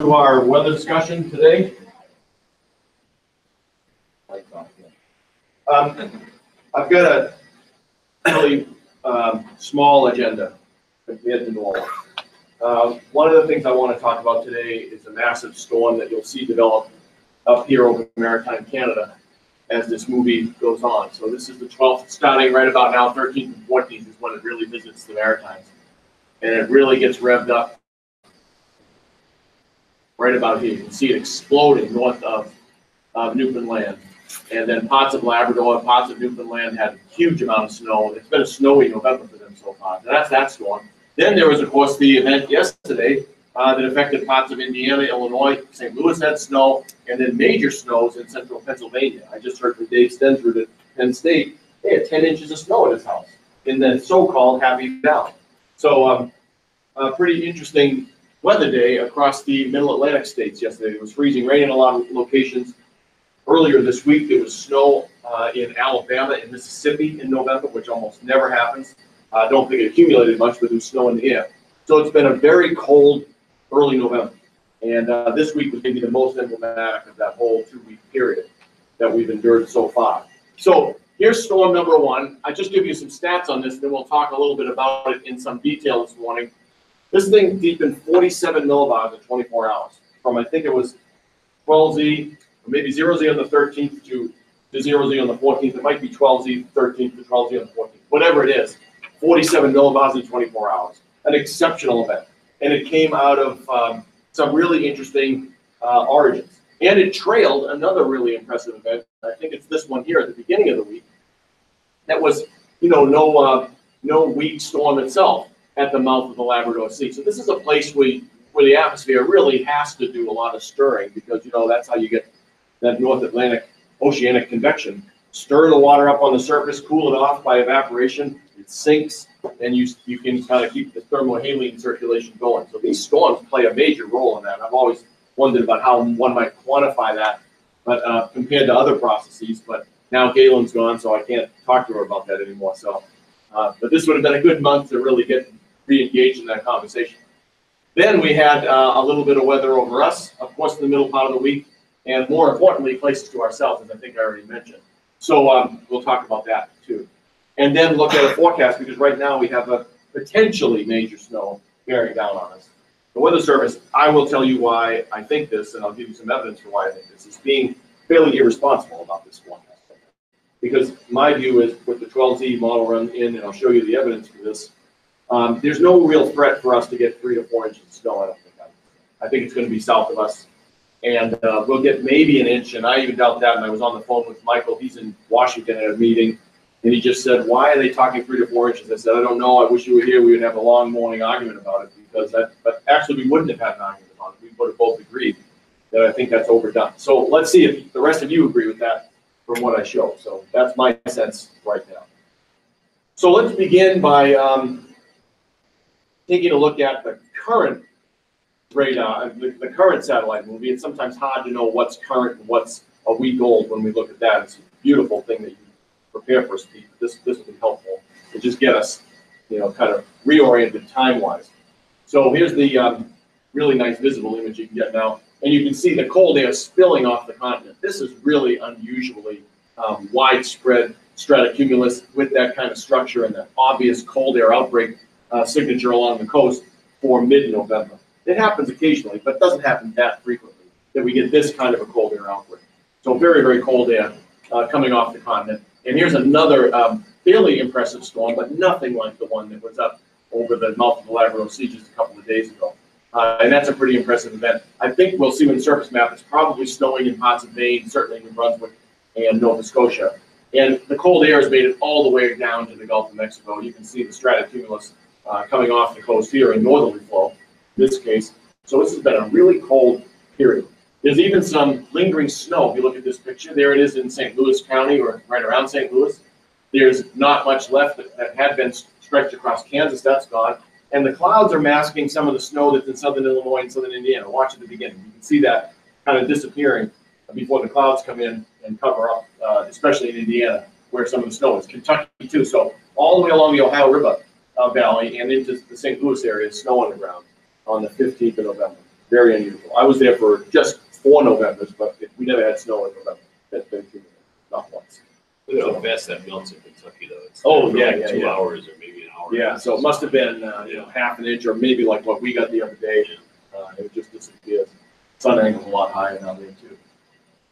To our weather discussion today. I've got a really small agenda compared to normal. One of the things I want to talk about today is a massive storm that you'll see develop up here over maritime Canada as this movie goes on. So this is the 12th, starting right about now, 13th and 14th is when it really visits the Maritimes. And it really gets revved up right about here. You can see it exploding north of Newfoundland. And then parts of Labrador, parts of Newfoundland had a huge amount of snow. It's been a snowy November for them so far. So that's that storm. Then there was, of course, the event yesterday that affected parts of Indiana, Illinois. St. Louis had snow, and then major snows in central Pennsylvania. I just heard from Dave Stensrud at Penn State. They had 10 inches of snow at his house in the so-called Happy Valley. So a pretty interesting weather day across the middle Atlantic states yesterday. It was freezing rain in a lot of locations. Earlier this week, there was snow in Alabama and Mississippi in November, which almost never happens. I don't think it accumulated much, but there was snow in the air. So it's been a very cold early November. And this week was maybe the most emblematic of that whole 2-week period that we've endured so far. So here's storm number one. I just give you some stats on this, and then we'll talk a little bit about it in some detail this morning. This thing deepened 47 millibars in 24 hours from, I think it was 12Z, or maybe 0Z on the 13th to 0Z on the 14th. It might be 12Z 13th to 12Z on the 14th. Whatever it is, 47 millibars in 24 hours. An exceptional event. And it came out of some really interesting origins. And it trailed another really impressive event. I think it's this one here at the beginning of the week. That was, no weak storm itself at the mouth of the Labrador Sea. So this is a place where the atmosphere really has to do a lot of stirring because, that's how you get that North Atlantic oceanic convection. Stir the water up on the surface, cool it off by evaporation, it sinks, and you can kind of keep the thermohaline circulation going. So these storms play a major role in that. I've always wondered about how one might quantify that, but compared to other processes. But now Galen's gone, so I can't talk to her about that anymore. So, but this would have been a good month to really get re-engaged in that conversation. Then we had a little bit of weather over us, of course, in the middle part of the week, and more importantly, places to ourselves, as I think I already mentioned. So we'll talk about that too. And then look at a forecast, because right now we have a potentially major snow bearing down on us. The Weather Service, I will tell you why I think this, and I'll give you some evidence for why I think this, is being fairly irresponsible about this forecast. Because my view is, with the 12Z model run in, and I'll show you the evidence for this, there's no real threat for us to get 3 to 4 inches of snow, I don't think. I think it's going to be south of us. And we'll get maybe an inch, and I even doubt that. And I was on the phone with Michael. He's in Washington at a meeting, and he just said, "Why are they talking 3 to 4 inches?" I said, "I don't know. I wish you were here. We would have a long morning argument about it, because but actually we wouldn't have had an argument about it. We would have both agreed that I think that's overdone." So let's see if the rest of you agree with that from what I show. So that's my sense right now. So let's begin by taking a look at the current radar, the current satellite movie. It's sometimes hard to know what's current and what's a week old when we look at that. It's a beautiful thing that you prepare for speed. This will be helpful to just get us, kind of reoriented time-wise. So here's the really nice visible image you can get now, and you can see the cold air spilling off the continent. This is really unusually widespread stratocumulus with that kind of structure and that obvious cold air outbreak signature along the coast for mid-November. It happens occasionally, but it doesn't happen that frequently that we get this kind of a cold air outbreak. So very, very cold air coming off the continent. And here's another fairly impressive storm, but nothing like the one that was up over the mouth of the Labrador Sea just a couple of days ago. And that's a pretty impressive event. I think we'll see on the surface map it's probably snowing in parts of Maine, certainly in New Brunswick and Nova Scotia. And the cold air has made it all the way down to the Gulf of Mexico. You can see the stratocumulus coming off the coast here in northerly flow. This case. So this has been a really cold period. There's even some lingering snow. If you look at this picture, there it is in St. Louis County, or right around St. Louis. There's not much left that had been stretched across Kansas. That's gone. And the clouds are masking some of the snow that's in southern Illinois and southern Indiana. Watch at the beginning. You can see that kind of disappearing before the clouds come in and cover up, especially in Indiana, where some of the snow is. Kentucky, too. So all the way along the Ohio River Valley and into the St. Louis area, snow on the ground on the 15th of November. Very unusual. I was there for just 4 Novembers, but we never had snow in November. That's been not once. Look how fast that melts in Kentucky, though. It's yeah, 2 hours or maybe an hour. Yeah, so it must have been half an inch or maybe like what we got the other day. It just disappeared. Sun angle's a lot higher down there too.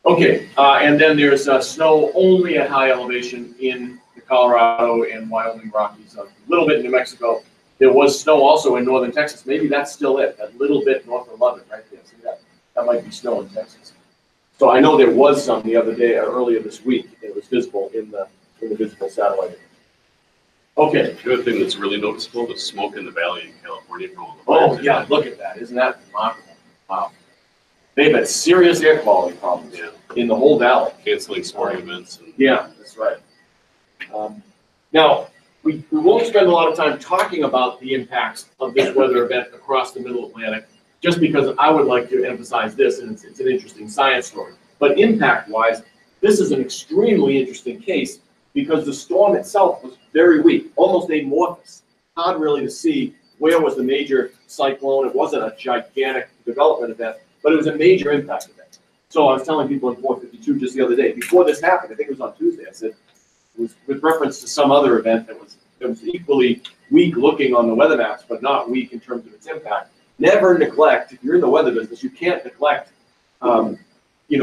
Okay, and then there's snow only at high elevation in the Colorado and Wyoming Rockies, a little bit in New Mexico. There was snow also in northern Texas. Maybe that's still it, that little bit north of London right there. See that? That might be snow in Texas. So I know there was some the other day, earlier this week. It was visible in the visible satellite image. Okay. The other thing that's really noticeable is smoke in the valley in California. Oh yeah, look at that. Isn't that remarkable? Wow. They've had serious air quality problems in the whole valley. Canceling sporting events. Yeah, that's right. Now, we won't spend a lot of time talking about the impacts of this weather event across the Middle Atlantic, just because I would like to emphasize this, and it's an interesting science story. But impact-wise, this is an extremely interesting case because the storm itself was very weak, almost amorphous. Hard really to see where was the major cyclone. It wasn't a gigantic development event, but it was a major impact event. So I was telling people in 452 just the other day, before this happened, I think it was on Tuesday, I said, it was with reference to some other event that was equally weak looking on the weather maps, but not weak in terms of its impact. Never neglect, if you're in the weather business, you can't neglect,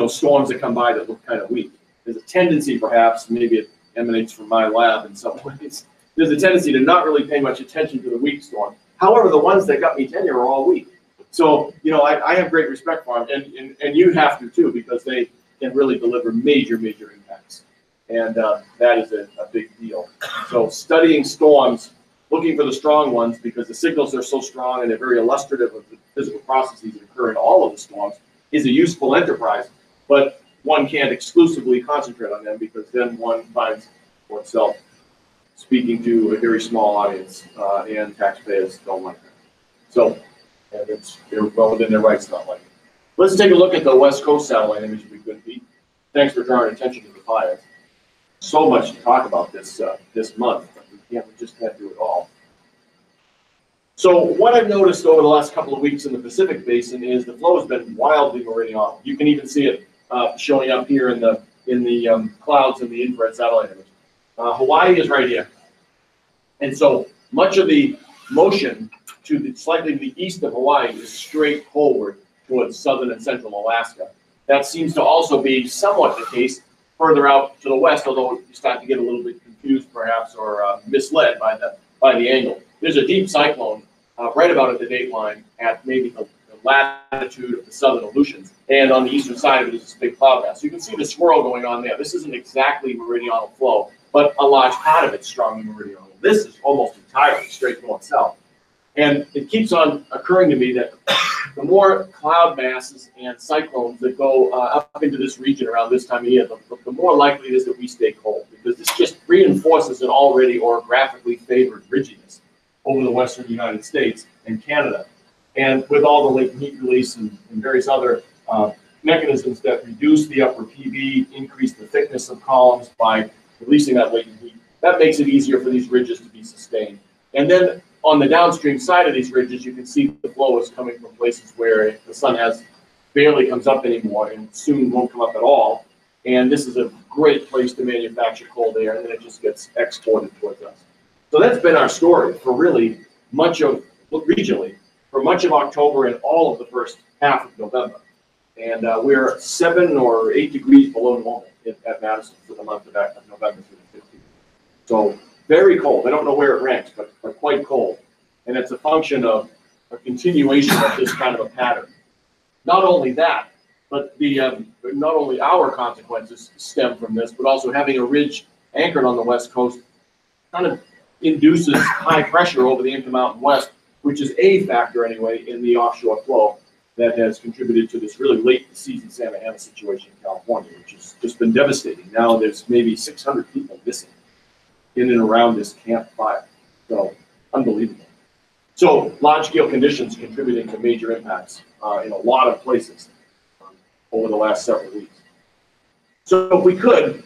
storms that come by that look kind of weak. There's a tendency, perhaps, maybe it emanates from my lab in some ways, there's a tendency to not really pay much attention to the weak storm. However, the ones that got me tenure are all weak. So, I have great respect for them, and you have to too, because they can really deliver major, major impacts. And that is a big deal. So studying storms, looking for the strong ones, because the signals are so strong and they're very illustrative of the physical processes that occur in all of the storms, is a useful enterprise. But one can't exclusively concentrate on them, because then one finds oneself speaking to a very small audience, and taxpayers don't like that. So, and they're well within their rights not like it. Let's take a look at the West Coast satellite image we could be. Thanks for drawing attention to the fires. So much to talk about this month, but we just can't do it all. So what I've noticed over the last couple of weeks in the Pacific Basin is the flow has been wildly meridional. You can even see it showing up here in the clouds in the infrared satellite image. Hawaii is right here, and so much of the motion to slightly to the east of Hawaii is straight forward towards southern and central Alaska. That seems to also be somewhat the case further out to the west, although you start to get a little bit confused perhaps, or misled by the angle. There's a deep cyclone right about at the date line at maybe the latitude of the southern Aleutians, and on the eastern side of it is this big cloud mass. So you can see the swirl going on there. This isn't exactly meridional flow, but a large part of it's strongly meridional. This is almost entirely straight north-south. And it keeps on occurring to me that the more cloud masses and cyclones that go up into this region around this time of year, the more likely it is that we stay cold, because this just reinforces an already orographically favored ridginess over the western United States and Canada. And with all the latent heat release and various other mechanisms that reduce the upper PV, increase the thickness of columns by releasing that latent heat, that makes it easier for these ridges to be sustained. And then on the downstream side of these ridges, you can see the flow is coming from places where the sun barely comes up anymore and soon won't come up at all. And this is a great place to manufacture cold air, and then it just gets exported towards us. So that's been our story for really regionally, for much of October and all of the first half of November. And we're 7 or 8 degrees below normal at Madison for the month of November through the 15th. So very cold. I don't know where it ranks, but quite cold. And it's a function of a continuation of this kind of a pattern. Not only that, but not only our consequences stem from this, but also having a ridge anchored on the west coast kind of induces high pressure over the Intermountain West, which is a factor anyway in the offshore flow that has contributed to this really late season Santa Ana situation in California, which has just been devastating. Now there's maybe 600 people missing in and around this camp fire. So unbelievable. So large-scale conditions contributing to major impacts in a lot of places over the last several weeks. So if we could,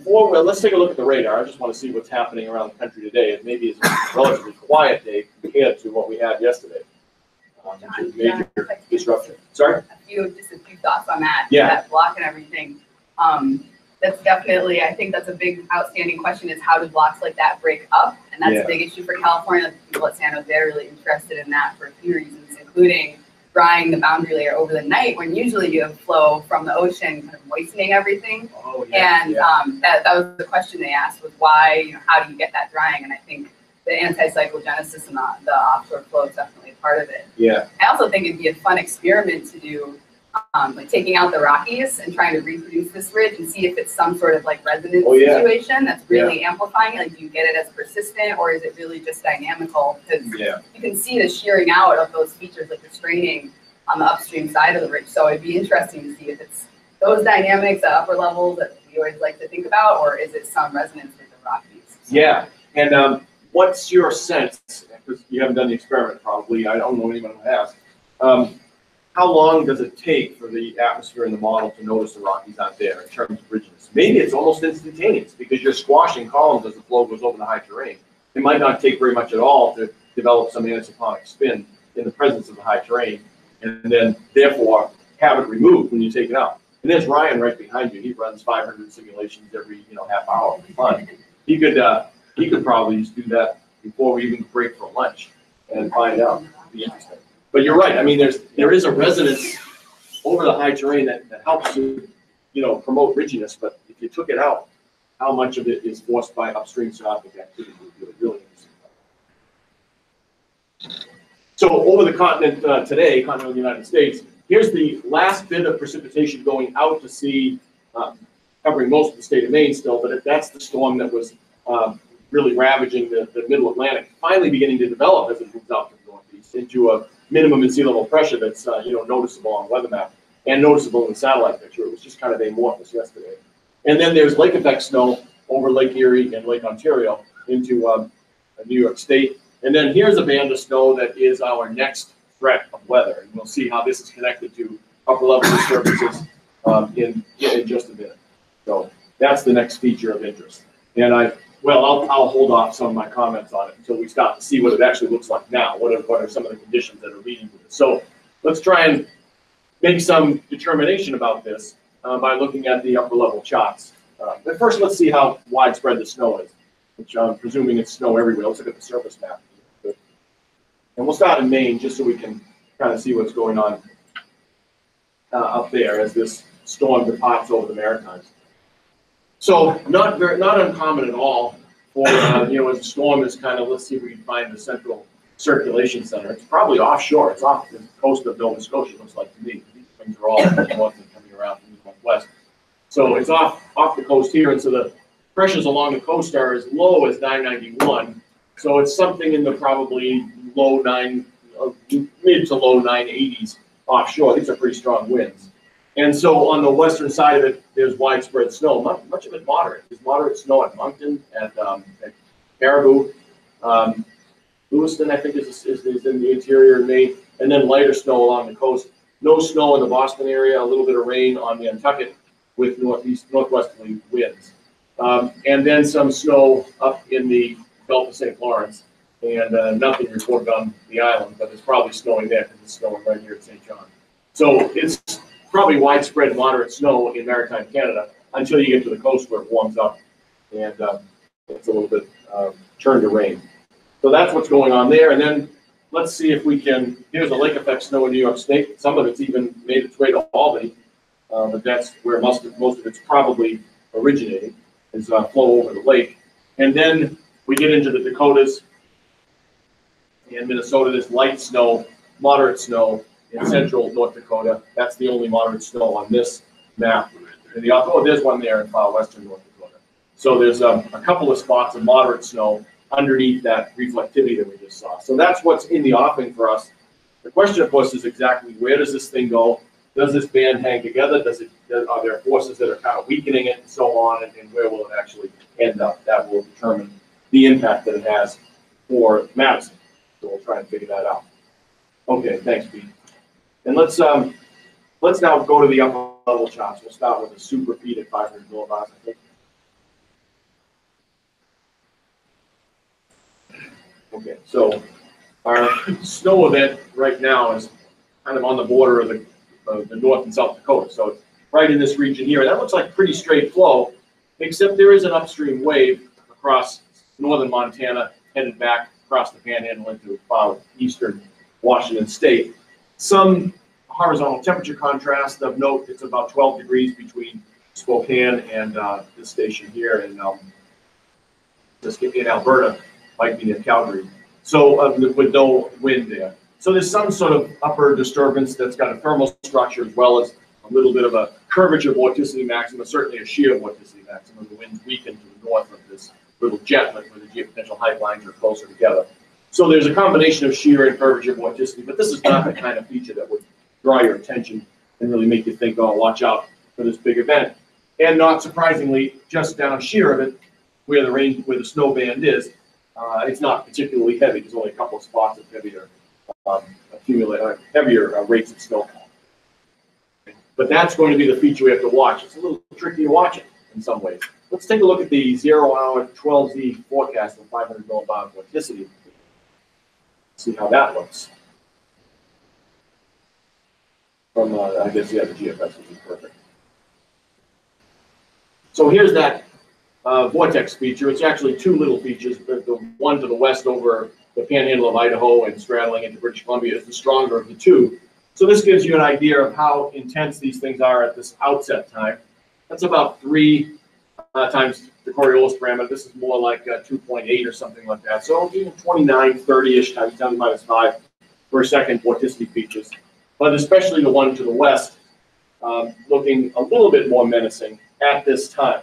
let's take a look at the radar. I just want to see what's happening around the country today. It maybe is a relatively quiet day compared to what we had yesterday. Major disruption. Sorry? Just a few thoughts on that. Yeah. That block and everything. That's definitely, I think that's a big outstanding question is how do blocks like that break up? And that's a big issue for California. People at San Jose are really interested in that for a few reasons, including drying the boundary layer over the night when usually you have flow from the ocean kind of moistening everything. Oh, yeah. And that was the question they asked was why, how do you get that drying? And I think the anti-cyclogenesis and the offshore flow is definitely a part of it. Yeah. I also think it'd be a fun experiment to do, like taking out the Rockies and trying to reproduce this ridge and see if it's some sort of like resonance situation that's really amplifying it. Like, do you get it as persistent or is it really just dynamical? Because you can see the shearing out of those features, like the straining on the upstream side of the ridge. So it'd be interesting to see if it's those dynamics at upper levels that we always like to think about, or is it some resonance with the Rockies? So, yeah. And what's your sense? Because you haven't done the experiment, probably. I don't know anyone who has. How long does it take for the atmosphere in the model to notice the Rockies out there in terms of ridginess? Maybe it's almost instantaneous because you're squashing columns as the flow goes over the high terrain. It might not take very much at all to develop some anisophonic spin in the presence of the high terrain, and then therefore have it removed when you take it out. And there's Ryan right behind you. He runs 500 simulations every half hour for fun. He could probably just do that before we even break for lunch and find out. It'd be interesting. But you're right. I mean, there is a resonance over the high terrain that helps to, promote ridginess. But if you took it out, how much of it is forced by upstream synoptic activity would be really interesting. So over the continent today, continental United States, here's the last bit of precipitation going out to sea, covering most of the state of Maine still. But that's the storm that was really ravaging the middle Atlantic, finally beginning to develop as it moves out to the northeast into a minimum in sea level pressure that's noticeable on weather map and noticeable in the satellite picture. It was just kind of amorphous yesterday. And then there's lake effect snow over Lake Erie and Lake Ontario into New York State. And then here's a band of snow that is our next threat of weather. And we'll see how this is connected to upper level disturbances in just a minute. So that's the next feature of interest. And I'll hold off some of my comments on it until we start to see what it actually looks like now. What are some of the conditions that are leading to this? So let's try and make some determination about this by looking at the upper level charts. But first, let's see how widespread the snow is, which I'm presuming it's snow everywhere. Let's look at the surface map. And we'll start in Maine just so we can kind of see what's going on up there as this storm departs over the Maritimes. So not uncommon at all for, as the storm is kind of, let's see if we can find the central circulation center. It's probably offshore. It's off the coast of Nova Scotia, looks like to me. These things are all north and coming around from the northwest. So it's off the coast here, and so the pressures along the coast are as low as 991. So it's something in the probably mid to low 980s offshore. These are pretty strong winds. And so on the western side of it, there's widespread snow. Much of it moderate. There's moderate snow at Moncton, at Caribou. Lewiston, I think, is in the interior of Maine. And then lighter snow along the coast. No snow in the Boston area. A little bit of rain on Nantucket with northwesterly winds. And then some snow up in the Gulf of St. Lawrence. And nothing reported on the island, but it's probably snowing there because it's snowing right here at St. John. So it's probably widespread moderate snow in maritime Canada until you get to the coast where it warms up and it's a little bit turned to rain. So that's what's going on there. And then let's see if we can, here's a lake effect snow in New York State. Some of it's even made its way to Albany, but that's where most of it's probably originating, is flow over the lake. And then we get into the Dakotas and Minnesota. There's light snow, moderate snow in central North Dakota. That's the only moderate snow on this map. And there's one there in far western North Dakota. So there's a couple of spots of moderate snow underneath that reflectivity that we just saw. So that's what's in the offing for us. The question, of course, is exactly where does this thing go? Does this band hang together? Are there forces that are kind of weakening it and so on? And where will it actually end up? That will determine the impact that it has for Madison. So we'll try and figure that out. Okay, thanks, Pete. And let's now go to the upper level charts. We'll start with a super Pete at 500 millibars, I think. Okay, so Our snow event right now is kind of on the border of the North and South Dakota. So it's right in this region here. That looks like pretty straight flow, except there is an upstream wave across northern Montana, headed back across the Panhandle into eastern Washington State. Some horizontal temperature contrast of note. It's about 12 degrees between Spokane and this station here in Alberta, might be near Calgary. So with no wind there. So there's some sort of upper disturbance that's got a thermal structure as well as a little bit of a curvature vorticity maximum, certainly a shear vorticity maximum. The wind's weakened to the north of this little jetlet where the geopotential height lines are closer together. So there's a combination of shear and curvature vorticity, but this is not the kind of feature that would draw your attention and really make you think, oh, watch out for this big event. And not surprisingly, just down sheer of it, where the snow band is, it's not particularly heavy. There's only a couple of spots of heavier rates of snowfall. But that's going to be the feature we have to watch. It's a little tricky to watch it in some ways. Let's take a look at the 0-hour 12Z forecast of 500 millibar vorticity. See how that looks. From, I guess, yeah, the GFS would be perfect. So here's that vortex feature. It's actually two little features, but the one to the west over the Panhandle of Idaho and straddling into British Columbia is the stronger of the two. So this gives you an idea of how intense these things are at this outset time. That's about 3 times the Coriolis parameter. This is more like 2.8 or something like that. So 29, 30-ish times 10 to the minus 5 per second vorticity features. But especially the one to the west, looking a little bit more menacing at this time.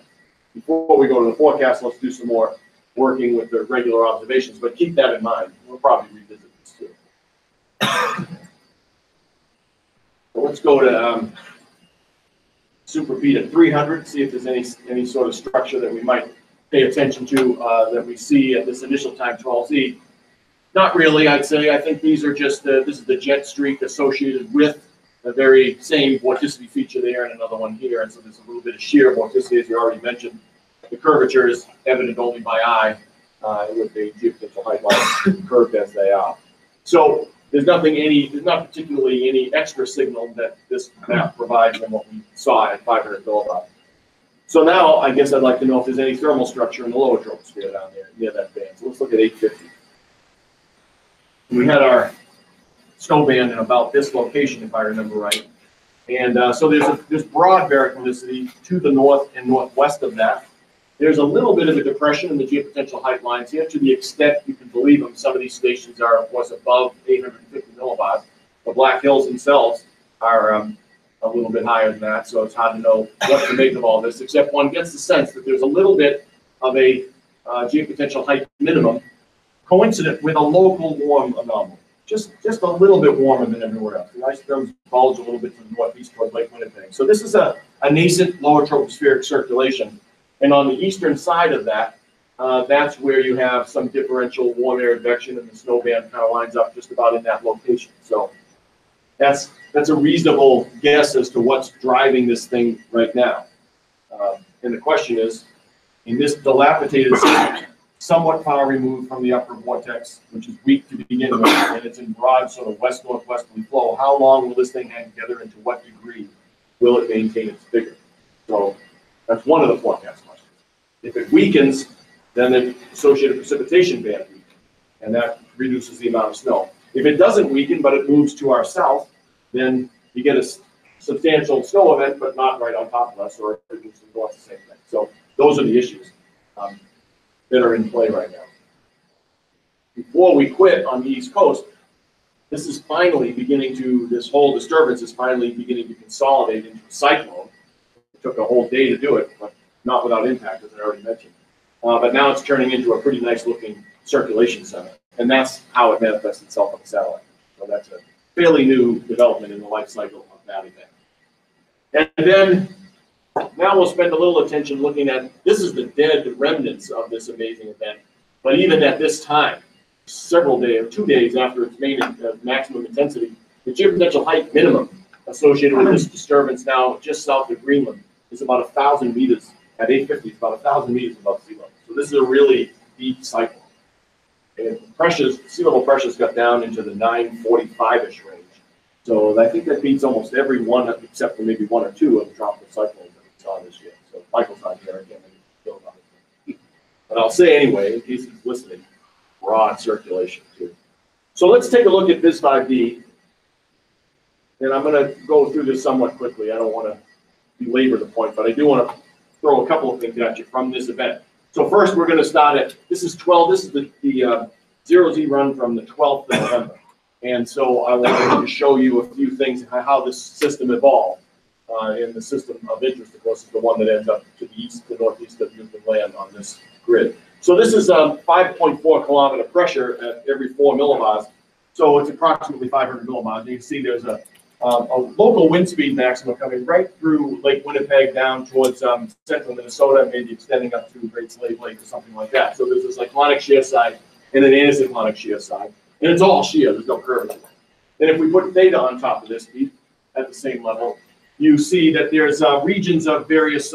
Before we go to the forecast, let's do some more working with the regular observations, but keep that in mind. We'll probably revisit this too. So let's go to superpede at 300, see if there's any sort of structure that we might pay attention to that we see at this initial time 12Z. Not really, I'd say. I think these are just, this is the jet streak associated with the very same vorticity feature there and another one here. And so there's a little bit of shear vorticity, as you already mentioned. The curvature is evident only by eye with the geopotential height lines curved as they are. So there's not particularly any extra signal that this map provides than what we saw at 500 millibar. So now I guess I'd like to know if there's any thermal structure in the lower troposphere down there near that band. So let's look at 850. We had our snow band in about this location, if I remember right. And so there's broad variability to the north and northwest of that. There's a little bit of a depression in the geopotential height lines here, to the extent you can believe them. Some of these stations are, of course, above 850 millibars. The Black Hills themselves are a little bit higher than that, so it's hard to know what to make of all this, except one gets the sense that there's a little bit of a geopotential height minimum coincident with a local warm anomaly. Just a little bit warmer than everywhere else. The ice domes bulge a little bit to the northeast toward Lake Winnipeg. So this is a nascent lower tropospheric circulation. And on the eastern side of that, that's where you have some differential warm air advection, and the snow band kind of lines up just about in that location. So that's a reasonable guess as to what's driving this thing right now. And the question is, in this dilapidated system, somewhat far removed from the upper vortex, which is weak to begin with, and it's in broad sort of west-northwesterly flow, how long will this thing hang together, and to what degree will it maintain its vigor? So that's one of the forecast questions. If it weakens, then the associated precipitation band weakens, and that reduces the amount of snow. If it doesn't weaken, but it moves to our south, then you get a substantial snow event, but not right on top of us, or it reduces the same thing. So those are the issues that are in play right now. Before we quit on the East Coast, this is finally beginning to, this whole disturbance is finally beginning to consolidate into a cyclone. It took a whole day to do it, but not without impact, as I already mentioned. But now it's turning into a pretty nice looking circulation center. And that's how it manifests itself on the satellite. So that's a fairly new development in the life cycle of that event. And then now we'll spend a little attention looking at, this is the dead remnants of this amazing event. But even at this time, 2 days after its maximum intensity, the geopotential height minimum associated with this disturbance now just south of Greenland is about 1,000 meters. At 850, it's about 1,000 meters above sea level. So this is a really deep cycle. And sea level pressures got down into the 945-ish range. So I think that beats almost every one, except for maybe one or two of the tropical cyclones that we saw this year. So Michael's not here, I can't make a deal about it. But I'll say anyway, in case he's listening, broad circulation too. So let's take a look at this 5D. And I'm going to go through this somewhat quickly. I don't want to belabor the point, but I do want to throw a couple of things at you from this event. So first, we're going to start at, this is the 0Z run from the 12th of November. And so I wanted to show you a few things, how this system evolved. And the system of interest, of course, is the one that ends up to the east, the northeast of Newfoundland on this grid. So this is 5.4 kilometer pressure at every 4 millibars. So it's approximately 500 millibars. You can see there's a local wind speed maximum coming right through Lake Winnipeg down towards central Minnesota, maybe extending up to Great Slave Lake or something like that. So there's this cyclonic shear side and an anticyclonic shear side. And it's all shear, there's no curvature. And if we put theta on top of this, at the same level, you see that there's regions of various,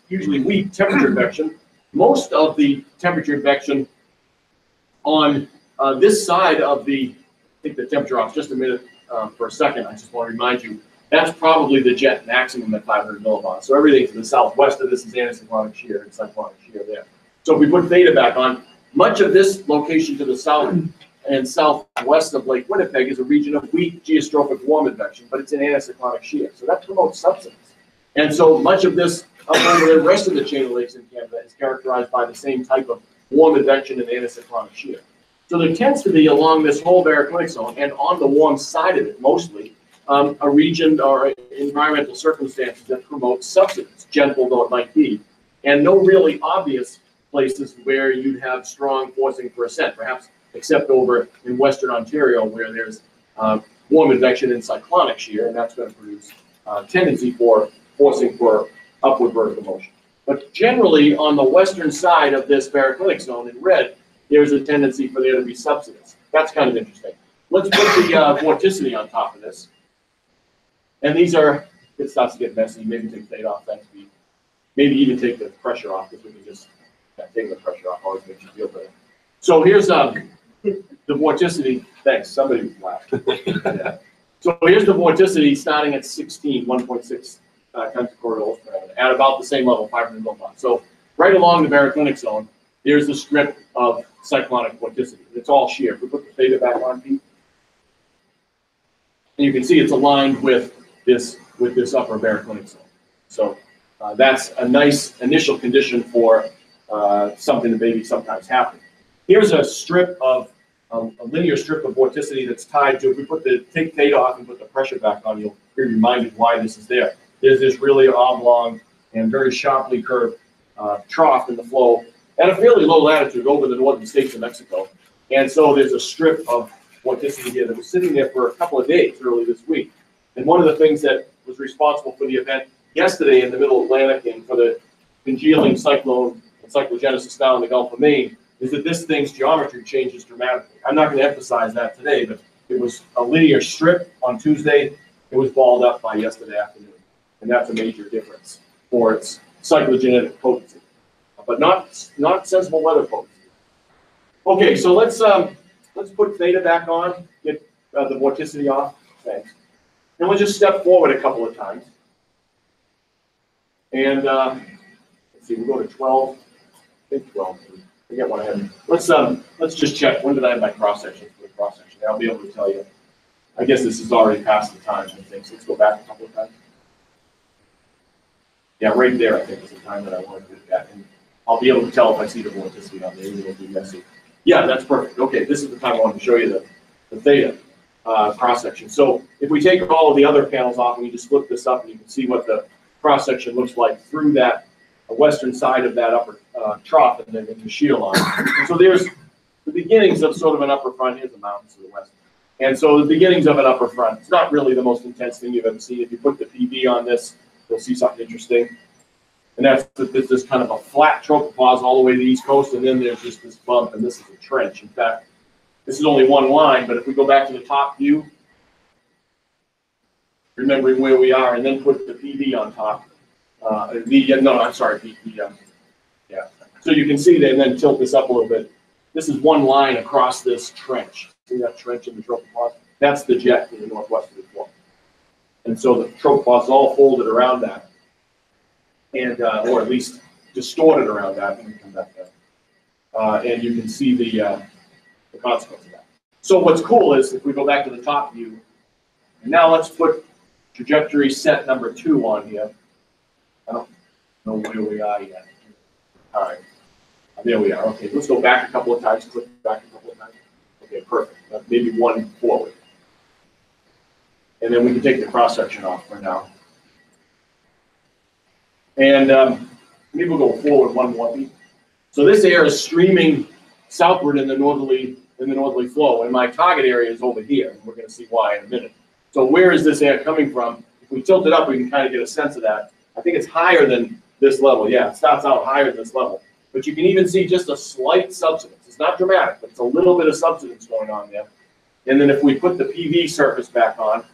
usually weak temperature convection. Most of the temperature convection on this side of I think the temperature off just a minute for a second, I just want to remind you, that's probably the jet maximum at 500 millibars. So everything to the southwest of this is anticyclonic shear and cyclonic shear there. So if we put theta back on, much of this location to the south and southwest of Lake Winnipeg is a region of weak geostrophic warm advection, but it's an anticyclonic shear. So that promotes subsidence. And so much of this up over the rest of the chain of lakes in Canada is characterized by the same type of warm advection and anticyclonic shear. So there tends to be along this whole baroclinic zone and on the warm side of it mostly, a region or environmental circumstances that promote subsidence, gentle though it might be, and no really obvious places where you'd have strong forcing for ascent, perhaps except over in Western Ontario where there's warm advection and cyclonic shear, and that's going to produce tendency for forcing for upward vertical motion. But generally on the western side of this baroclinic zone in red, there's a tendency for there to be subsidence. That's kind of interesting. Let's put the vorticity on top of this. And these are, it starts to get messy. Maybe take theta off, thanks, Pete. Maybe even take the pressure off, because we can just take the pressure off, always makes you feel better. So here's the vorticity. Thanks, somebody laughed. Yeah. So here's the vorticity starting at 16, 1.6 femtocorioles per minute, at about the same level, 500 millibars. So right along the baroclinic zone, there's the strip of cyclonic vorticity. It's all shear. If we put the theta back on, Pete, and you can see it's aligned with this upper baroclinic zone. So that's a nice initial condition for something that maybe sometimes happens. Here's a strip of a linear strip of vorticity that's tied to, if we take theta off and put the pressure back on, you'll be reminded why this is there. There's this really oblong and very sharply curved trough in the flow at a fairly low latitude over the northern states of Mexico. And so there's a strip of vorticity here that was sitting there for a couple of days early this week. And one of the things that was responsible for the event yesterday in the middle Atlantic and for the congealing cyclone and cyclogenesis down in the Gulf of Maine is that this thing's geometry changes dramatically. I'm not going to emphasize that today, but it was a linear strip on Tuesday. It was balled up by yesterday afternoon. And that's a major difference for its cyclogenetic potency, but not sensible weather potency. Okay, so let's put theta back on, get the vorticity off. Thanks. And we'll just step forward a couple of times. And let's see, we'll go to 12. I think 12. I forget what I had. Let's just check. When did I have my cross section for the cross section? I'll be able to tell you. I guess this is already past the time, I think. So let's go back a couple of times. Yeah, right there, I think, is the time that I want to do that. And I'll be able to tell if I see the vorticity on there, even if it'll be messy. Yeah, that's perfect. Okay, this is the time I wanted to show you the theta cross-section. So if we take all of the other panels off and you just flip this up and you can see what the cross-section looks like through that western side of that upper trough and then the shear line. And so there's the beginnings of sort of an upper front. Here's the mountains to the west. And so the beginnings of an upper front. It's not really the most intense thing you've ever seen. If you put the PV on this, you'll see something interesting. And that's this kind of a flat tropopause all the way to the east coast, and then there's just this bump, and this is a trench. In fact, this is only one line, but if we go back to the top view, remembering where we are, and then put the PV on top. Yeah. So you can see that, and then tilt this up a little bit. this is one line across this trench. See that trench in the tropopause? That's the jet in the northwest of the form. And so the tropopause is all folded around that, and or at least distorted around that. Let me come back there. And you can see the consequence of that. So what's cool is if we go back to the top view, and now let's put trajectory set number 2 on here. I don't know where we are yet. All right, there we are. Okay, let's go back a couple of times, click back a couple of times. Okay, perfect. Maybe one forward. And then we can take the cross section off for now. And maybe we'll go forward one more beat. So this air is streaming southward in the northerly flow, and my target area is over here. And we're going to see why in a minute. So where is this air coming from? If we tilt it up, we can kind of get a sense of that. I think it's higher than this level. Yeah, it starts out higher than this level. But you can even see just a slight subsidence. It's not dramatic, but it's a little bit of subsidence going on there. And then if we put the PV surface back on,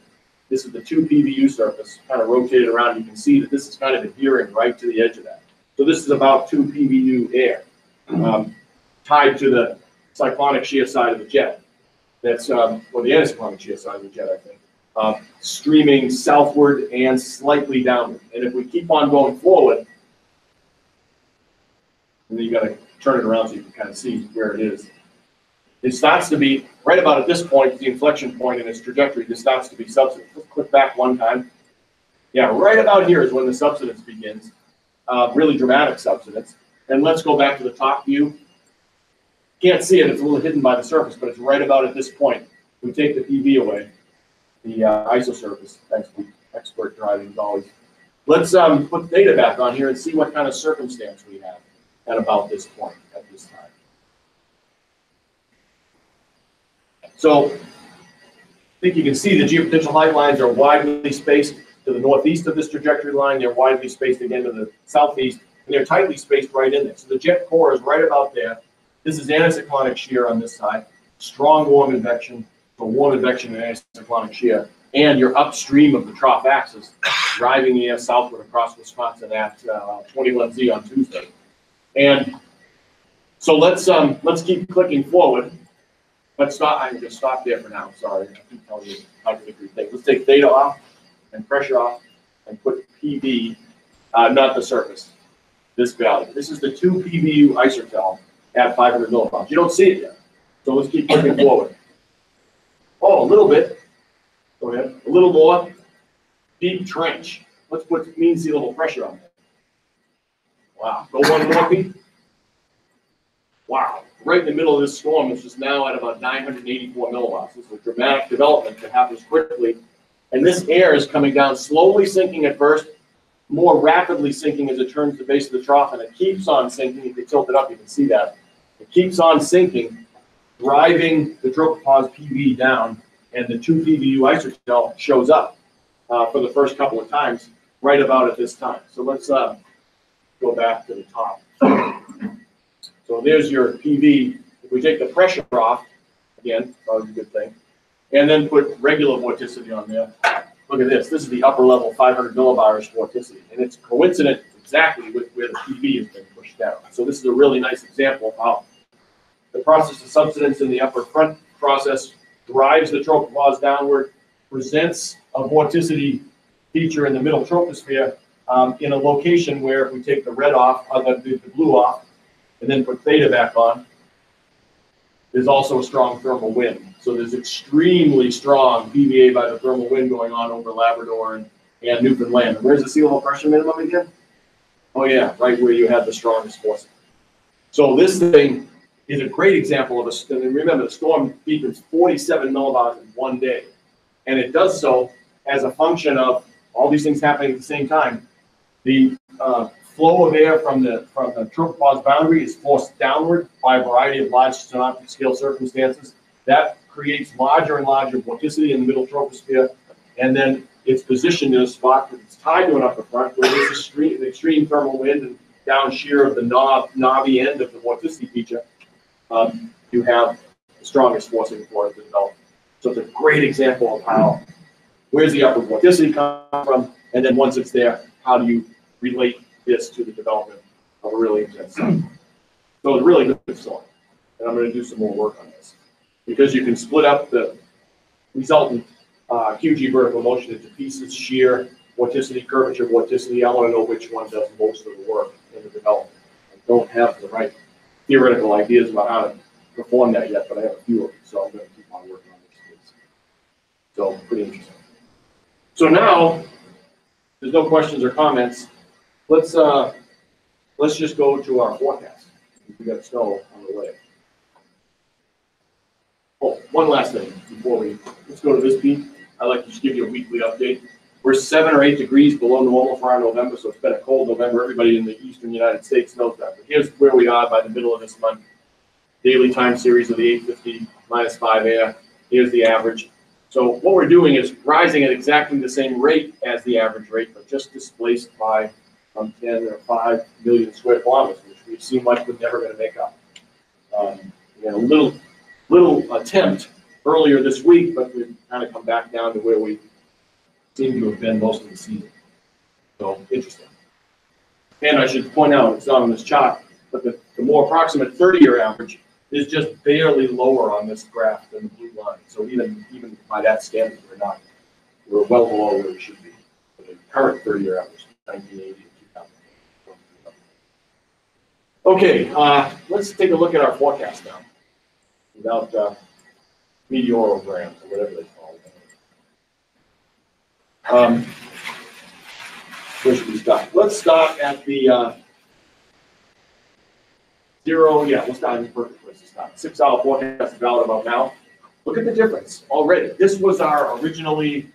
this is the 2 PVU surface, kind of rotated around, you can see that this is kind of adhering right to the edge of that. So this is about 2 PVU air tied to the cyclonic shear side of the jet. That's, or the anticyclonic shear side of the jet, I think, streaming southward and slightly downward. And if we keep on going forward, and then you got to turn it around so you can kind of see where it is. It starts to be, right about at this point, the inflection point in its trajectory, this starts to be subsidence. Let's click back one time. Yeah, right about here is when the subsidence begins, really dramatic subsidence. And let's go back to the top view. Can't see it, it's a little hidden by the surface, but it's right about at this point. We take the PV away, the isosurface. Thanks for expert driving as always. Let's put theta back on here and see what kind of circumstance we have at about this point, at this time. So I think you can see the geopotential height lines are widely spaced to the northeast of this trajectory line. They're widely spaced again to the southeast, and they're tightly spaced right in there. So the jet core is right about there. This is anticyclonic shear on this side, strong warm advection, so warm advection and anticyclonic shear, and you're upstream of the trough axis, driving the air southward across Wisconsin at 21 Z on Tuesday. And so let's keep clicking forward. Let's stop. I can just stop there for now. Sorry, I keep telling you how to do things. Let's take theta off and pressure off, and put PV, not the surface. This value. This is the 2 PVU isotel at 500 millivolts. You don't see it yet, so let's keep clicking forward. Oh, a little bit. Go ahead. A little more. Deep trench. Let's put mean sea level pressure on there. Wow. Go one more beat. Wow. Right in the middle of this storm, it's just now at about 984 milliwatts. This is a dramatic development that happens quickly. And this air is coming down, slowly sinking at first, more rapidly sinking as it turns the base of the trough, and it keeps on sinking. If you tilt it up, you can see that. It keeps on sinking, driving the tropopause PV down, and the 2 PVU isotel shows up for the first couple of times, right about at this time. So let's go back to the top. So there's your PV. If we take the pressure off, again, probably a good thing, and then put regular vorticity on there. Look at this. This is the upper level 500 millibars vorticity, and it's coincident exactly with where the PV has been pushed down. So this is a really nice example of how the process of subsidence in the upper front process drives the tropopause downward, presents a vorticity feature in the middle troposphere in a location where if we take the red off, the blue off, and then put theta back on, there's also a strong thermal wind. So there's extremely strong PVA by the thermal wind going on over Labrador and Newfoundland. Where's the sea level pressure minimum again? Oh yeah, right where you had the strongest force. So this thing is a great example of a, and remember the storm deepens 47 millibars in one day. And it does so as a function of all these things happening at the same time. The flow of air from the tropopause boundary is forced downward by a variety of large synoptic scale circumstances. That creates larger and larger vorticity in the middle troposphere, and then it's positioned in a spot that it's tied to an upper front where there's an extreme thermal wind and down shear of the knobby end of the vorticity feature. You have the strongest forcing for it to develop. So it's a great example of how, where's the upper vorticity come from, and then once it's there, how do you relate this to the development of a really intense cycle. So it's a really good storm. and I'm going to do some more work on this. Because you can split up the resultant QG vertical motion into pieces, shear, vorticity, curvature, vorticity. I want to know which one does most of the work in the development. I don't have the right theoretical ideas about how to perform that yet, but I have a few of them, so I'm going to keep on working on this case. So, pretty interesting. So now, there's no questions or comments. Let's just go to our forecast. We got snow on the way. Oh, one last thing before let's go to this peak. I'd like to just give you a weekly update. We're 7 or 8 degrees below normal for our November, so it's been a cold November. Everybody in the eastern United States knows that. But here's where we are by the middle of this month. Daily time series of the 850 minus 5 air. Here's the average. So what we're doing is rising at exactly the same rate as the average rate, but just displaced by 10 or 5 million square kilometers, which we seem like we're never going to make up. We had a little attempt earlier this week, but we've kind of come back down to where we seem to have been most of the season. So interesting. And I should point out, it's not on this chart, but the more approximate 30-year average is just barely lower on this graph than the blue line. So even by that standard, we're well below where we should be. The current 30-year average, 1980 to 2000. Okay, let's take a look at our forecast now, without meteorograms or whatever they call it. Where should we start? Let's start at the 0. Yeah, we'll start in the perfect place to start. 6-hour forecast is valid about now. Look at the difference already. This was our originally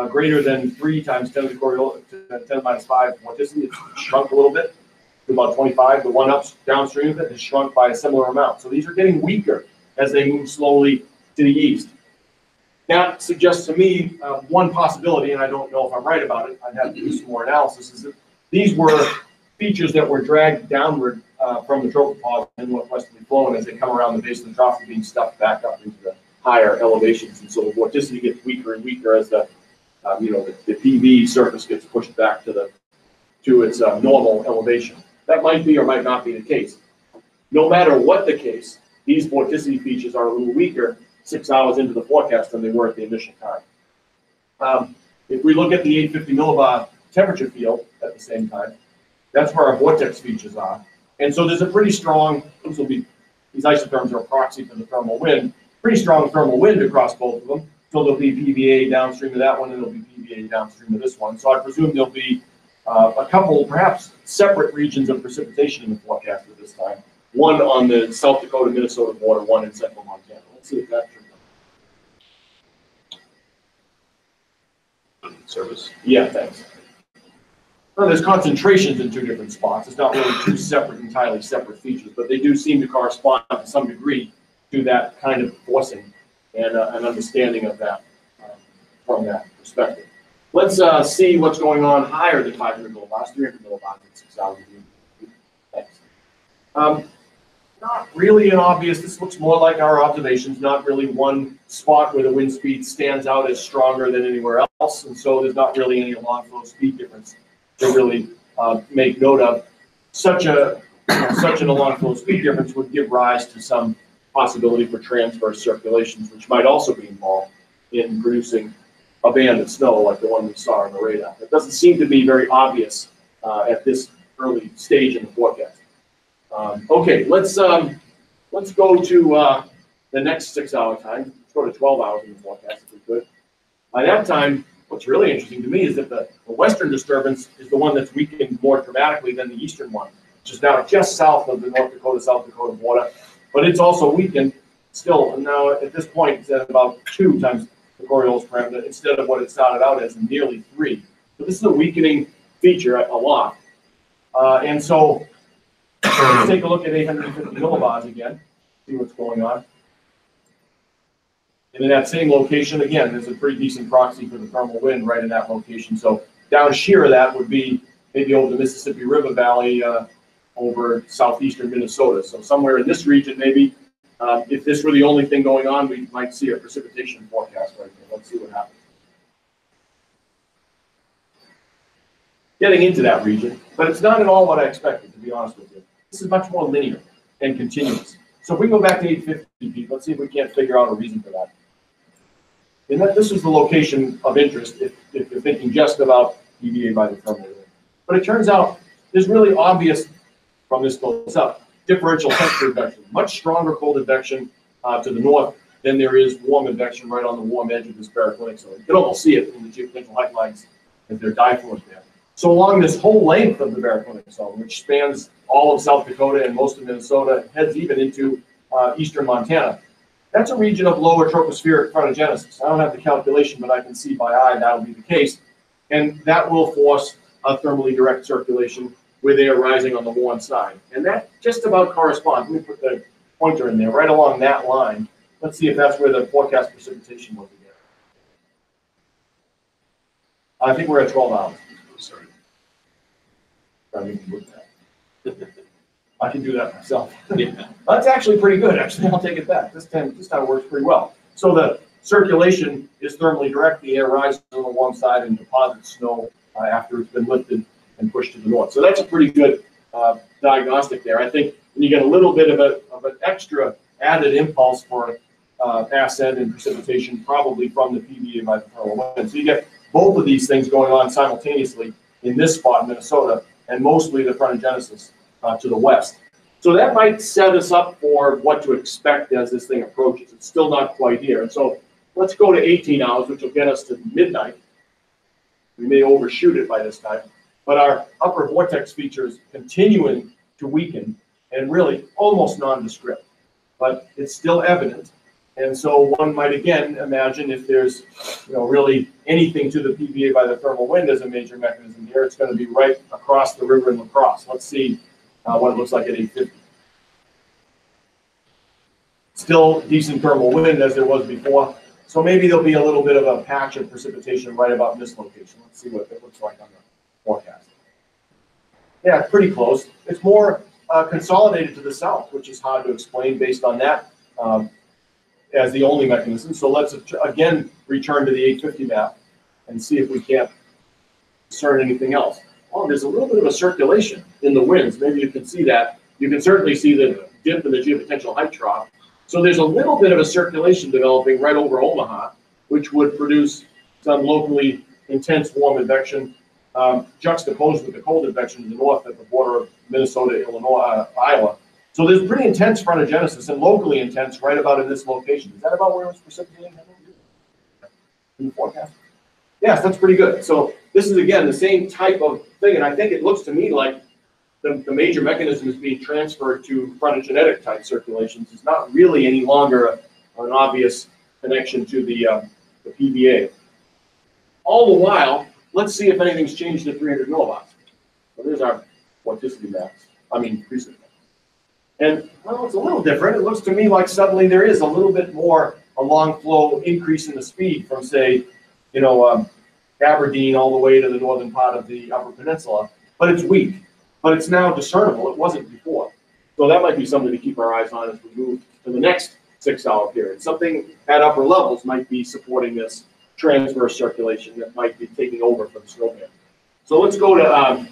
greater than 3 times 10 to the 10 minus 5 vorticity. It shrunk a little bit to about 25. The one downstream of it has shrunk by a similar amount. So these are getting weaker as they move slowly to the east. That suggests to me one possibility, and I don't know if I'm right about it. I'd have to do some more analysis. Is that these were features that were dragged downward from the tropopause and northwesterly flow, and as they come around the base of the trough, are being stuffed back up into the higher elevations, and so the vorticity gets weaker and weaker as the the PV surface gets pushed back to its normal elevation. That might be or might not be the case. No matter what the case, these vorticity features are a little weaker 6 hours into the forecast than they were at the initial time. If we look at the 850 millibar temperature field at the same time, that's where our vortex features are. And so there's a pretty strong, these isotherms are a proxy for the thermal wind, pretty strong thermal wind across both of them. So there'll be PVA downstream of that one, and there'll be PVA downstream of this one. So I presume there'll be a couple, perhaps separate regions of precipitation in the forecast at this time. One on the South Dakota-Minnesota border, one in central Montana. Let's see if that turns out. Service. Yeah, thanks. Well, there's concentrations in 2 different spots. It's not really 2 separate, entirely separate features, but they do seem to correspond to some degree to that kind of forcing and an understanding of that from that perspective. Let's see what's going on higher than 500 millibars, 300 millibars in 6 hours. Thanks. Not really an obvious, this looks more like our observations, not really one spot where the wind speed stands out as stronger than anywhere else, and so there's not really any along flow speed difference to really make note of. Such an along flow speed difference would give rise to some possibility for transverse circulations, which might also be involved in producing a band of snow like the one we saw on the radar. It doesn't seem to be very obvious at this early stage in the forecast. Okay, let's go to the next 6 hour time. Let's go to 12 hours in the forecast if we could. By that time, what's really interesting to me is that the western disturbance is the one that's weakened more dramatically than the eastern one, which is now just south of the North Dakota-South Dakota border. But it's also weakened still. And now at this point, it's at about 2 times the Coriolis parameter instead of what it started out as, nearly 3. So this is a weakening feature a lot. And so let's take a look at 850 millibars again, see what's going on. And in that same location, again, there's a pretty decent proxy for the thermal wind right in that location. So down shear of that would be maybe over the Mississippi River Valley over southeastern Minnesota. So somewhere in this region, maybe, if this were the only thing going on, we might see a precipitation forecast right there. Let's see what happens. Getting into that region, but it's not at all what I expected, to be honest with you. This is much more linear and continuous. So if we go back to 850 feet, let's see if we can't figure out a reason for that. And that this is the location of interest if you're thinking just about EVA by the thermal wind. But it turns out there's really obvious from this close up differential temperature advection, much stronger cold advection to the north than there is warm advection right on the warm edge of this baroclinic zone. You can almost see it in the geopotential height lines as they're difluent there. So along this whole length of the baroclinic zone, which spans all of South Dakota and most of Minnesota, heads even into eastern Montana, that's a region of lower tropospheric frontogenesis. I don't have the calculation, but I can see by eye that'll be the case. And that will force a thermally direct circulation with air rising on the warm side. And that just about corresponds. Let me put the pointer in there, right along that line. Let's see if that's where the forecast precipitation was again. I think we're at 12 hours. Sorry. I can do that myself. Yeah. That's actually pretty good. Actually, I'll take it back. This time works pretty well. So the circulation is thermally direct. The air rises on the warm side and deposits snow after it's been lifted and pushed to the north. So that's a pretty good diagnostic there. I think when you get a little bit of an extra added impulse for ascent and precipitation, probably from the PBA by the thermal wind. So you get both of these things going on simultaneously in this spot in Minnesota, and mostly the frontogenesis to the west. So that might set us up for what to expect as this thing approaches. It's still not quite here. And so let's go to 18 hours, which will get us to midnight. We may overshoot it by this time, but our upper vortex features continuing to weaken and really almost nondescript, but it's still evident. And so one might again imagine if there's really anything to the PBA by the thermal wind as a major mechanism here, it's going to be right across the river in La Crosse. Let's see what it looks like at 850. Still decent thermal wind as there was before. So maybe there'll be a little bit of a patch of precipitation right about this location. Let's see what it looks like on the forecast. Yeah, pretty close. It's more consolidated to the south, which is hard to explain based on that as the only mechanism. So let's again return to the 850 map and see if we can't discern anything else. Oh, there's a little bit of a circulation in the winds. Maybe you can see that. You can certainly see the dip in the geopotential height trough. So there's a little bit of a circulation developing right over Omaha, which would produce some locally intense warm advection, juxtaposed with the cold advection to the north at the border of Minnesota, Illinois, Iowa. So there's pretty intense frontogenesis and locally intense right about in this location. Is that about where it was precipitating in the forecast? Yes, that's pretty good. So this is, again, the same type of thing, and I think it looks to me like the major mechanism is being transferred to frontogenetic type circulations. It's not really any longer an obvious connection to the PBA. All the while, let's see if anything's changed at 300 millivolts. So there's our vorticity maps, precip. And, well, it's a little different. It looks to me like suddenly there is a little bit more a long flow increase in the speed from, say, Aberdeen all the way to the northern part of the Upper Peninsula, but it's weak. But it's now discernible. It wasn't before. So that might be something to keep our eyes on as we move to the next 6-hour period. Something at upper levels might be supporting this transverse circulation that might be taking over from the snowband. So let's go to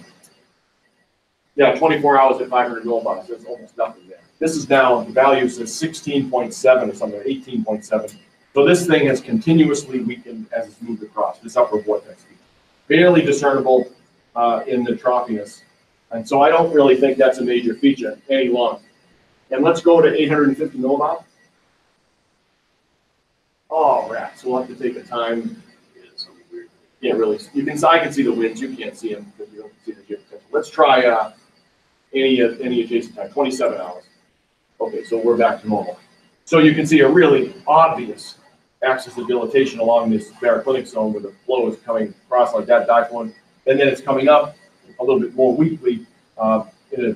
24 hours at 500 millivolts. There's almost nothing there. This is now, the value says 16.7 or something, 18.7. So this thing has continuously weakened as it's moved across, this upper vortex. Barely discernible in the trophiness. And so I don't really think that's a major feature any longer. And let's go to 850 millivolts. Oh, rats. We'll have to take the time. Yeah, really. I can see the winds. You can't see them because you don't see the geopotential. Let's try any adjacent time, 27 hours. Okay, so we're back to normal. So you can see a really obvious axis of dilatation along this baroclinic zone where the flow is coming across like that, difluent, and then it's coming up a little bit more weakly in a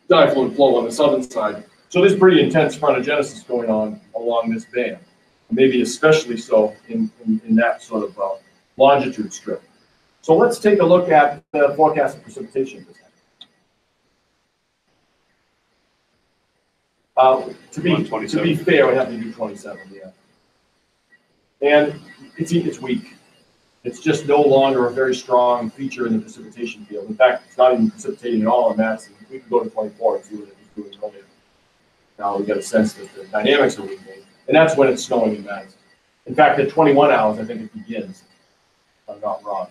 difluent flow on the southern side. So there's pretty intense frontogenesis going on along this band, maybe especially so in that sort of longitude strip. So let's take a look at the forecast of precipitation this time. To be fair, we have to do 27, yeah. And it's weak. It's just no longer a very strong feature in the precipitation field. In fact, it's not even precipitating at all on that. So we can go to 24 and see what it's doing earlier. Now we got a sense that the dynamics are weakening, and that's when it's snowing in Madison. In fact, at 21 hours, I think it begins, if I'm not wrong.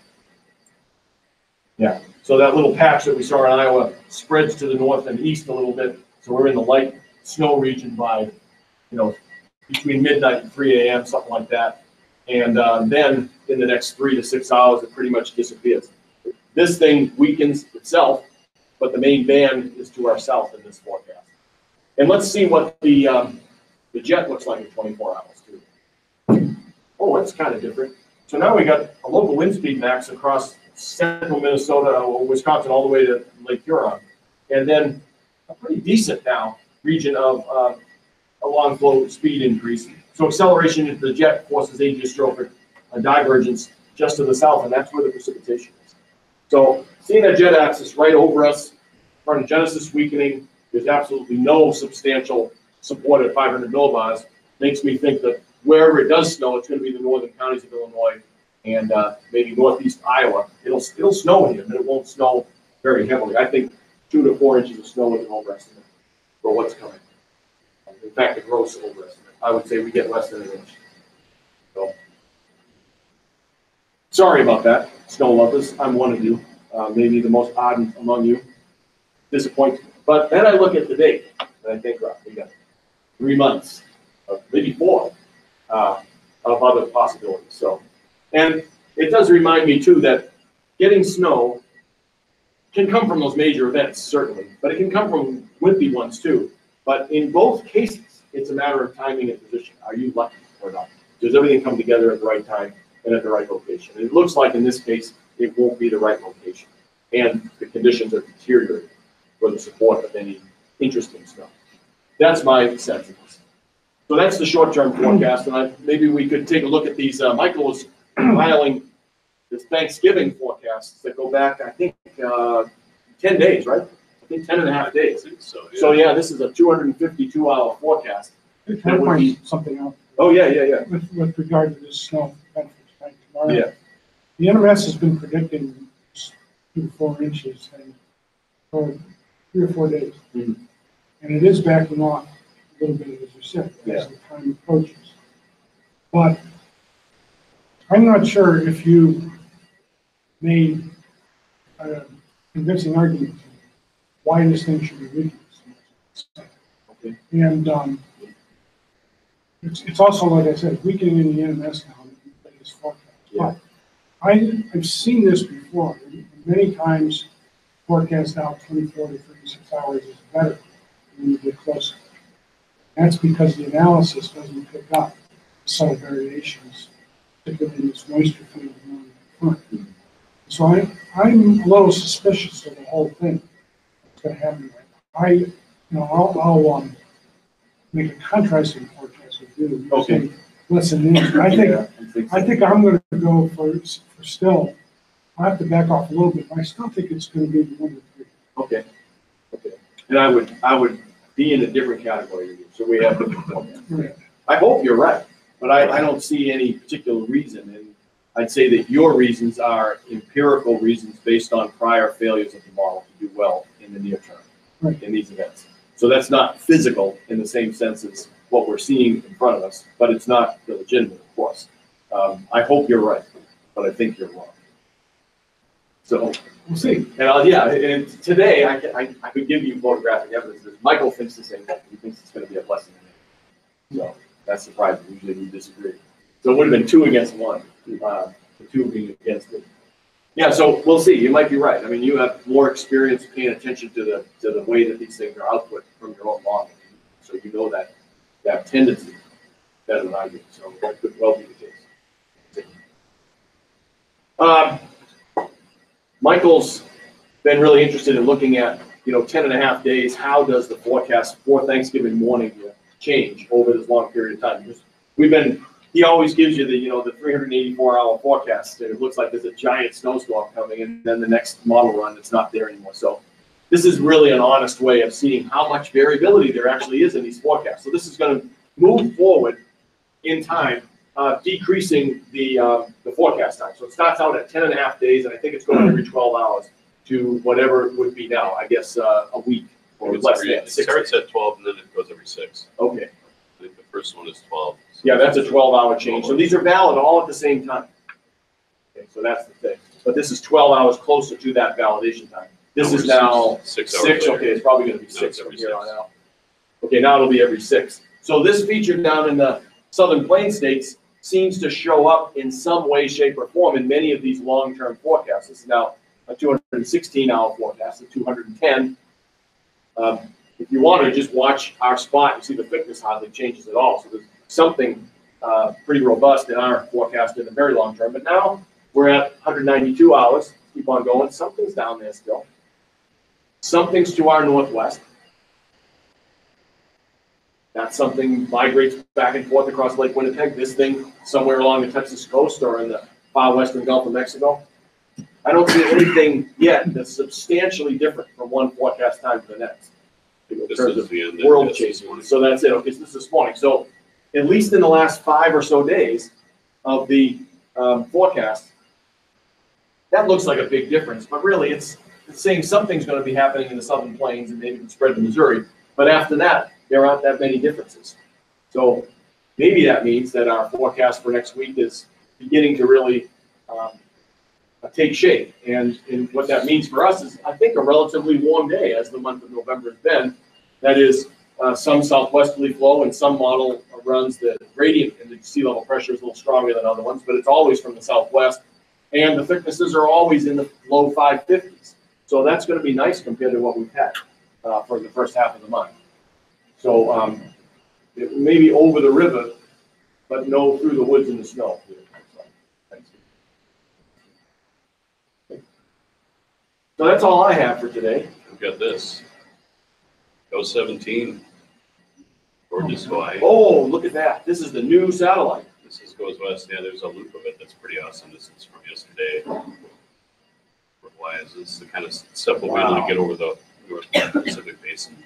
Yeah, so that little patch that we saw in Iowa spreads to the north and east a little bit. So we're in the light snow region by, between midnight and 3 a.m., something like that. And then in the next 3 to 6 hours, it pretty much disappears. This thing weakens itself, but the main band is to our south in this forecast. And let's see what the jet looks like in 24 hours, too. Oh, that's kind of different. So now we got a local wind speed max across central Minnesota, Wisconsin, all the way to Lake Huron. And then a pretty decent now region of a long flow speed increase. So acceleration into the jet forces ageostrophic divergence just to the south, and that's where the precipitation is. So seeing that jet axis right over us, frontogenesis weakening, there's absolutely no substantial support at 500 millibars, makes me think that wherever it does snow, it's going to be the northern counties of Illinois and maybe northeast Iowa. It'll still snow here, but it won't snow very heavily. I think 2 to 4 inches of snow is an overestimate for what's coming. In fact, a gross overestimate. I would say we get less than an inch. So, sorry about that, snow lovers. I'm one of you, maybe the most ardent among you. Disappointing. But then I look at the date, and I think, we got 3 months, maybe 4, of other possibilities. So, and it does remind me too that getting snow can come from those major events, certainly, but it can come from wimpy ones too. But in both cases, it's a matter of timing and position. Are you lucky or not? Does everything come together at the right time and at the right location? And it looks like in this case, it won't be the right location. And the conditions are deteriorating for the support of any interesting snow. That's my sense of this. So that's the short-term forecast, and maybe we could take a look at these. Michael was filing this Thanksgiving forecasts that go back, I think, 10 days, right? I think 10 and a half days. So yeah, this is a 252-hour forecast. Can I point something out? Oh, yeah. With regard to this snow event for tonight, tomorrow. Yeah. The NMS has been predicting 2 to 4 inches for 3 or 4 days. Mm-hmm. And it is backing off a little bit, as you said, as the time approaches. But I'm not sure if you made a convincing argument why this thing should be weakened. Okay. And it's also, like I said, weakening in the NMS now in the latest forecast. Yeah. But I've seen this before. Many times, forecast out 24 to 36 hours is better when you get closer. That's because the analysis doesn't pick up subtle variations, particularly in this moisture field along the front. So I'm a little suspicious of the whole thing that's going to happen. I'll make a contrasting forecast with you. Okay. Less than this. I think I'm going to go for still. I have to back off a little bit, but I still think it's going to be 1 to 3. Okay. And I would be in a different category than you. So we have different forecasts. Right. I hope you're right, but I don't see any particular reason. And I'd say that your reasons are empirical reasons based on prior failures of the model to do well in the near term in these events. So that's not physical in the same sense as what we're seeing in front of us, but it's not illegitimate, of course. I hope you're right, but I think you're wrong. So we'll see. And and today I could give you photographic evidence that Michael thinks the same thing. He thinks it's going to be a blessing. So that's surprising. Usually we disagree. So it would have been 2 against 1, the 2 being against it. Yeah, so we'll see. You might be right. I mean, you have more experience paying attention to the way that these things are output from your own model. So you know that tendency better than I do. So that could well be the case. Michael's been really interested in looking at, 10 and a half days. How does the forecast for Thanksgiving morning change over this long period of time? Because he always gives you the 384-hour forecast, and it looks like there's a giant snowstorm coming, and then the next model run, it's not there anymore. So this is really an honest way of seeing how much variability there actually is in these forecasts. So this is going to move forward in time, decreasing the forecast time. So it starts out at 10 and a half days, and I think it's going every 12 hours to whatever it would be now, I guess a week Or less than It 6 starts days? at 12 and then it goes every 6. Okay, I think the first one is 12. So yeah, that's a 12-hour change. So these are valid all at the same time. Okay, so that's the thing. But this is 12 hours closer to that validation time. This is now 6 hours 6, later. okay, it's probably gonna be Now 6 it's from every here on 6. out. Okay, now it'll be every 6. So this feature down in the Southern Plains states seems to show up in some way, shape, or form in many of these long-term forecasts. This is now a 216-hour forecast, a 210. If you want to just watch our spot, you see the thickness hardly changes at all. So there's something pretty robust in our forecast in the very long term. But now we're at 192 hours. Keep on going. Something's down there still. Something's to our northwest. That something migrates back and forth across Lake Winnipeg. This thing somewhere along the Texas coast or in the far western Gulf of Mexico. I don't see anything yet that's substantially different from one forecast time to the next. In This terms is of the end. world This chasing. morning. So that's it. Okay, so this is this morning. So at least in the last 5 or so days of the forecast, that looks like a big difference. But really, it's saying something's going to be happening in the Southern Plains and maybe spread to Missouri. But after that, there aren't that many differences. So maybe that means that our forecast for next week is beginning to really take shape. And what that means for us is, I think, a relatively warm day, as the month of November has been. That is, some southwesterly flow, and some model runs the gradient and the sea level pressure is a little stronger than other ones, but it's always from the southwest. And the thicknesses are always in the low 550s. So that's going to be nice compared to what we've had for the first half of the month. So it may be over the river, but no through the woods and the snow. So that's all I have for today. We've got this. Go 17. Gorgeous Hawaii. Oh, look at that. This is the new satellite. This is goes west. Yeah, there's a loop of it that's pretty awesome. This is from yesterday. Why is this the kind of stuff we'll be able to get over the North Pacific Basin?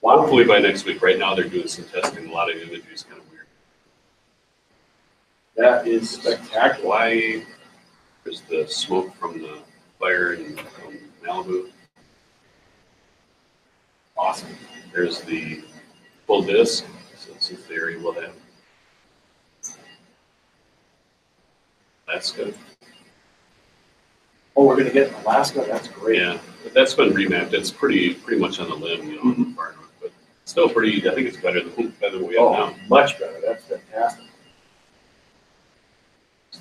Wow. Hopefully by next week. Right now they're doing some testing. A lot of imagery is kind of weird. That is spectacular. Why there's the smoke from the fire in Malibu. Awesome. There's the full disc. So this is the area we'll have. Alaska. Oh, we're going to get Alaska? That's great. Yeah, but that's been remapped. It's pretty much on the limb, you know, far north, but still pretty. I think it's better than what we have Oh, now. much better. That's fantastic. It's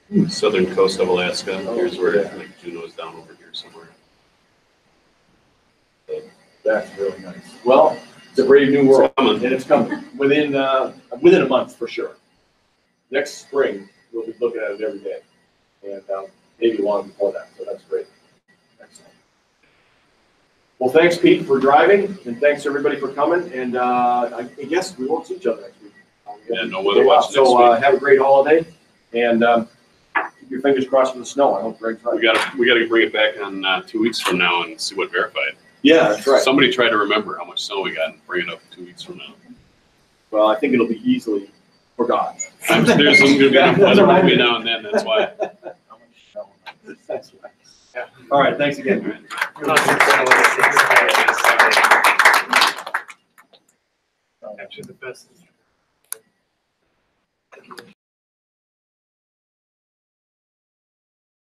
the southern coast of Alaska. Oh, Here's where yeah. like Juneau's down over here somewhere. That's really nice. Well, it's a brave new world, coming. and it's coming within a month for sure. Next spring, we'll be looking at it every day, and maybe long before that. So that's great. Excellent. Well, thanks, Pete, for driving, and thanks everybody for coming. And I guess we won't see each other next week. Yeah, no weather watch next So week. have a great holiday, and keep your fingers crossed for the snow. I hope Greg's right. We gotta bring it back on 2 weeks from now and see what verified. Yeah, that's right. Somebody try to remember how much snow we got and bring it up 2 weeks from now. Well, I think it'll be easily forgotten. There's going to be enough weather between now and then. That's why. That's right. Yeah. All right, thanks again. Capture the best.